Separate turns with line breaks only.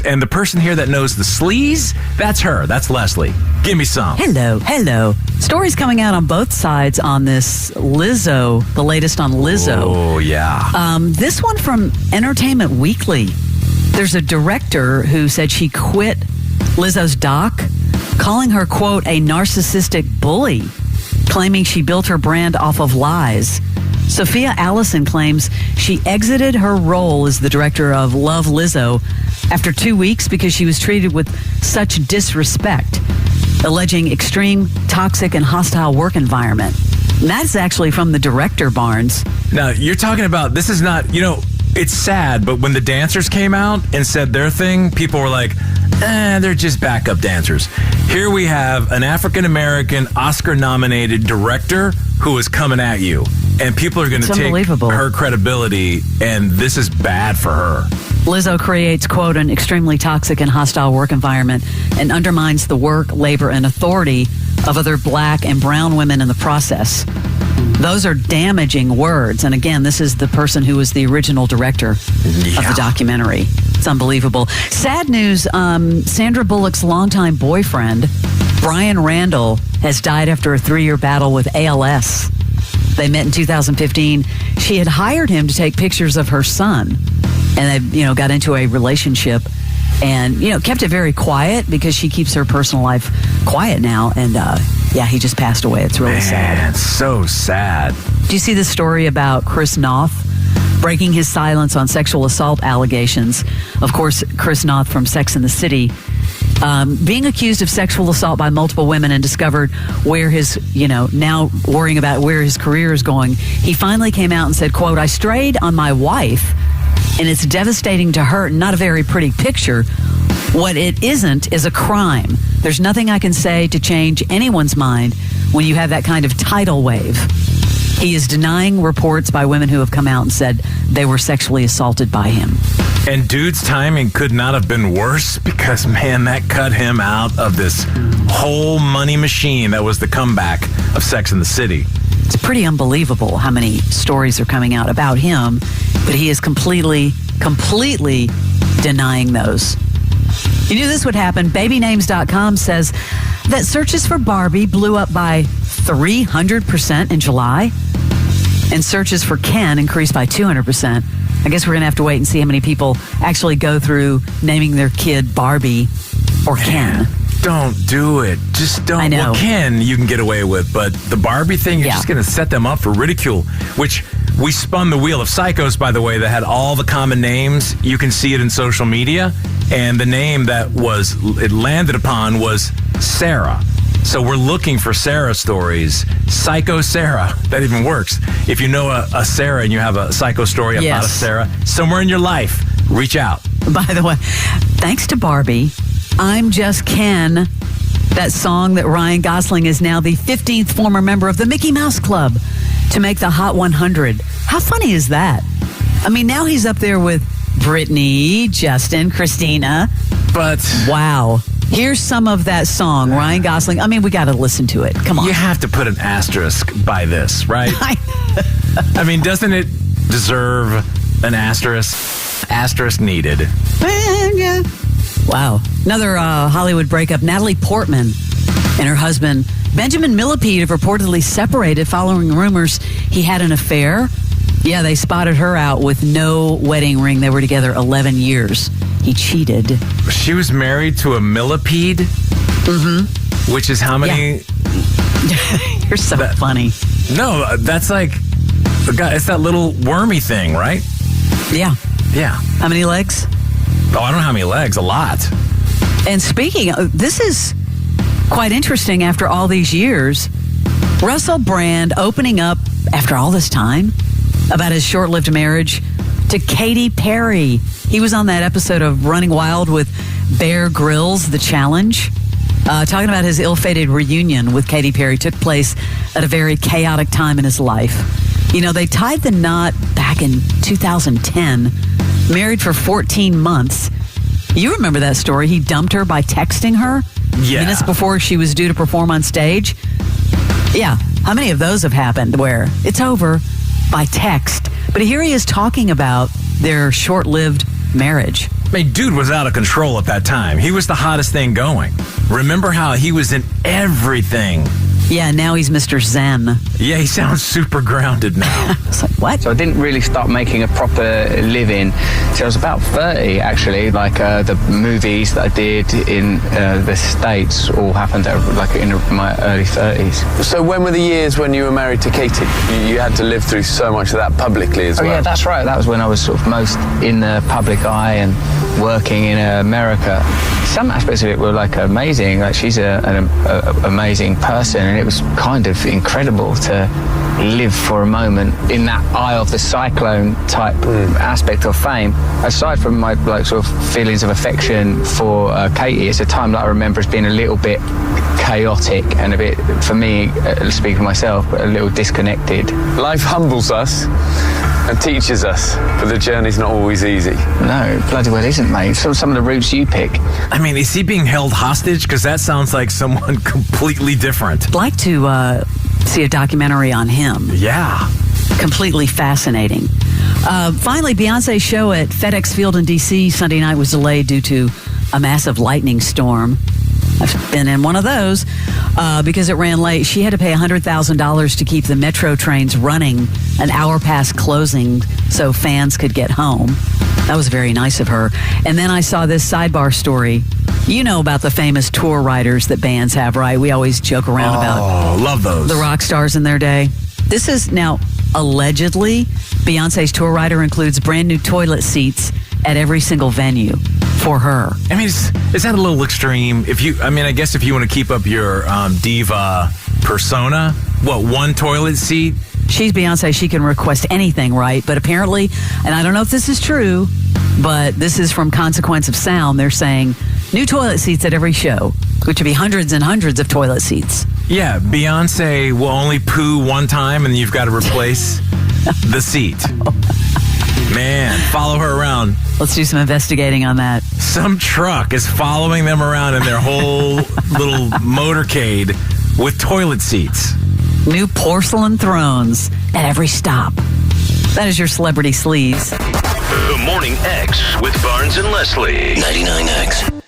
And the person here that knows the sleaze, that's her. That's Leslie. Give me some.
Hello. Stories coming out on both sides on this Lizzo, the latest on Lizzo.
Oh, yeah.
This one from Entertainment Weekly. There's a director who said she quit Lizzo's doc, calling her, quote, a narcissistic bully, claiming she built her brand off of lies. Sophia Allison claims she exited her role as the director of Love Lizzo after 2 weeks because she was treated with such disrespect, alleging extreme, toxic, and hostile work environment. And that's actually from the director, Barnes.
Now, you're talking about, this is not, it's sad, but when the dancers came out and said their thing, people were like, they're just backup dancers. Here we have an African-American Oscar-nominated director who is coming at you. And people are going to take her credibility, and this is bad for her.
Lizzo creates, quote, an extremely toxic and hostile work environment and undermines the work, labor, and authority of other black and brown women in the process. Those are damaging words. And again, this is the person who was the original director of the documentary. It's unbelievable. Sad news, Sandra Bullock's longtime boyfriend, Brian Randall, has died after a 3-year battle with ALS. They met in 2015. She had hired him to take pictures of her son. And they, got into a relationship and, kept it very quiet because she keeps her personal life quiet now. And, he just passed away. It's really sad.
It's so sad.
Do you see the story about Chris Noth breaking his silence on sexual assault allegations? Of course, Chris Noth from Sex and the City, being accused of sexual assault by multiple women and discovered where his, now worrying about where his career is going. He finally came out and said, quote, I strayed on my wife and it's devastating to her. Not a very pretty picture. What it isn't is a crime. There's nothing I can say to change anyone's mind when you have that kind of tidal wave. He is denying reports by women who have come out and said they were sexually assaulted by him.
And dude's timing could not have been worse because, man, that cut him out of this whole money machine that was the comeback of Sex and the City.
It's pretty unbelievable how many stories are coming out about him, but he is completely denying those. You knew this would happen. Babynames.com says that searches for Barbie blew up by 300% in July, and searches for Ken increased by 200%. I guess we're going to have to wait and see how many people actually go through naming their kid Barbie or Ken.
Don't do it. Just don't.
I know.
Well, Ken, you can get away with, but the Barbie thing, you're just going to set them up for ridicule, which we spun the wheel of psychos, by the way, that had all the common names. You can see it in social media. And the name that it landed upon was Sarah. So we're looking for Sarah stories. Psycho Sarah. That even works. If you know a Sarah and you have a psycho story about a Sarah, somewhere in your life, reach out.
By the way, thanks to Barbie, I'm Just Ken, that song that Ryan Gosling is now the 15th former member of the Mickey Mouse Club to make the Hot 100. How funny is that? I mean, now he's up there with Britney, Justin, Christina.
But
wow. Here's some of that song, Ryan Gosling. I mean, we got to listen to it. Come on.
You have to put an asterisk by this, right? I mean, doesn't it deserve an asterisk? Asterisk needed.
Wow. Another Hollywood breakup. Natalie Portman and her husband, Benjamin Millipede, have reportedly separated following rumors he had an affair. Yeah, they spotted her out with no wedding ring. They were together 11 years. He cheated. She
was married to a millipede?
Mm-hmm.
Which is how many?
Yeah. You're so funny.
No, that's like, it's that little wormy thing, right?
Yeah.
Yeah.
How many legs?
Oh, I don't know how many legs. A lot.
And speaking of, this is quite interesting after all these years. Russell Brand opening up after all this time about his short-lived marriage to Katy Perry. He was on that episode of Running Wild with Bear Grylls, The Challenge. Talking about his ill-fated reunion with Katy Perry took place at a very chaotic time in his life. You know, they tied the knot back in 2010, married for 14 months. You remember that story. He dumped her by texting her minutes before she was due to perform on stage. Yeah. How many of those have happened where it's over by text? But here he is talking about their short-lived marriage.
I mean, dude was out of control at that time. He was the hottest thing going. Remember how he was in everything?
Yeah, now he's Mr. Zen.
Yeah, he sounds super grounded now.
It's like, what?
So I didn't really start making a proper living till I was about 30, actually. Like the movies that I did in the States all happened like in my early 30s.
So when were the years when you were married to Katie? You had to live through so much of that publicly as well.
Oh yeah, that's right. That was when I was sort of most in the public eye and working in America. Some aspects of it were like amazing. Like she's an amazing person, and it was kind of incredible to live for a moment in that eye of the cyclone type aspect of fame. Aside from my like sort of feelings of affection for Katie, it's a time that I remember as being a little bit chaotic and a bit, for me, speaking for myself, a little disconnected.
Life humbles us and teaches us, but the journey's not always easy.
No, bloody well isn't, mate. Some of the routes you pick.
I mean, is he being held hostage? Because that sounds like someone completely different.
I'd like to see a documentary on him.
Yeah.
Completely fascinating. Finally, Beyonce's show at FedEx Field in D.C. Sunday night was delayed due to a massive lightning storm. I've been in one of those because it ran late. She had to pay $100,000 to keep the metro trains running an hour past closing so fans could get home. That was very nice of her. And then I saw this sidebar story. You know about the famous tour riders that bands have, right? We always joke around about.
Oh, love those.
The rock stars in their day. This is now allegedly Beyonce's tour rider includes brand new toilet seats at every single venue for her.
I mean, is that a little extreme? I guess if you want to keep up your diva persona, one toilet seat?
She's Beyonce. She can request anything, right? But apparently, and I don't know if this is true, but this is from Consequence of Sound. They're saying new toilet seats at every show, which would be hundreds and hundreds of toilet seats.
Yeah, Beyonce will only poo one time and you've got to replace the seat. Man, follow her around.
Let's do some investigating on that.
Some truck is following them around in their whole little motorcade with toilet seats.
New porcelain thrones at every stop. That is your Celebrity Sleaze.
The Morning X with Barnes and Leslie. 99X.